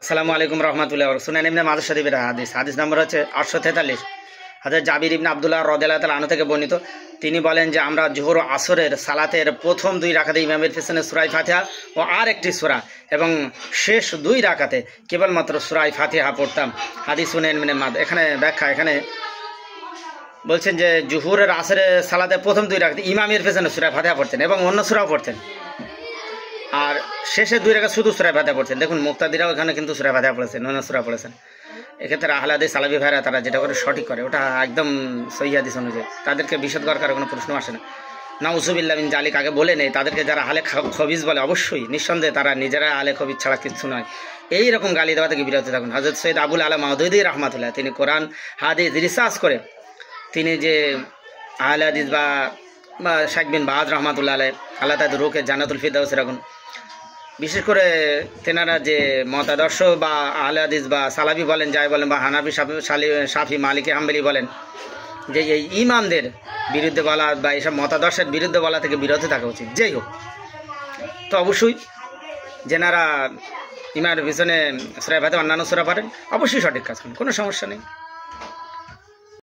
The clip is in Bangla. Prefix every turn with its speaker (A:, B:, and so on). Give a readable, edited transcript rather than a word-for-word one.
A: আসসালামু আলাইকুম রহমতুল্লাহ। শুনেন ইবনে মাজাহ শরীফের হাদিস নম্বর হচ্ছে 843। হযরত জাবির ইবনে আব্দুল্লাহ রাদিয়াল্লাহু তাআলা আনহু থেকে বর্ণিত, তিনি বলেন যে আমরা জোহর ও আসরের সালাতের প্রথম 2 রাকাতে ইমামের পেছনে সূরা ফাতিহা ও আর একটি সূরা এবং শেষ 2 রাকাতে কেবলমাত্র সূরা ফাতিহা পড়তাম। হাদিস শুনেন ইবনে মাজাহ। এখানে ব্যাখ্যা, এখানে বলছেন যে জোহরের আসরের সালাতের প্রথম 2 রাকাতে ইমামের পেছনে সূরা ফাতিহা পড়তেন এবং অন্য সূরাও পড়তেন, আর শেষে 2 রাকাত শুধু সূরা ফাতিহা পড়ছেন। দেখুন মুক্তাদিরাও এখানে কিন্তু সূরা ফাতিহা পড়েছেন, অন্য সূরা পড়েছেন। এক্ষেত্রে আহলে হাদিস সালাফি ভাইরা তারা যেটা করে সঠিক করে, ওটা একদম সহিহ হাদিস অনুযায়ী, তাদেরকে বিশুদ্ধ করার কোনো প্রশ্ন আসে না। নাউজুবিল্লাহ মিন জালিক আগে বলে নেই, তাদেরকে যারা আলে খবিজ বলে অবশ্যই নিঃসন্দেহে তারা নিজেরা আলে খবিজ ছাড়া কিছু নয়। এই রকম গালি দেওয়া থেকে বিরত থাকুন। হযরত সৈয়দ আবুল আলা মাউদুদি রাহমাতুল্লাহ, তিনি কোরআন হাদিস রিসার্চ করে তিনি যে আহলে হাদিস বা শাইখ বিন বাজ রহমাতুল্লাহ আলাইহি, আল্লাহ তাদের রূহকে জান্নাতুল ফিরদাউসে রাখুন, বিশেষ করে তেনারা যে মতাদর্শ বা আহলে হাদিস বা সালাফি বলেন, যাই বলেন, বা হানাফি শাফি মালিকি হাম্বলি বলেন, যে এই ইমামদের বিরুদ্ধে বলা বা এইসব মতাদর্শের বিরুদ্ধে বলা থেকে বিরত থাকা উচিত। যেই হোক, তো অবশ্যই যেনারা ইমামের পিছনে সূরা ফাতিহা অন্যান্য সূরা পড়েন অবশ্যই সঠিক কাজ করেন, কোনো সমস্যা নেই।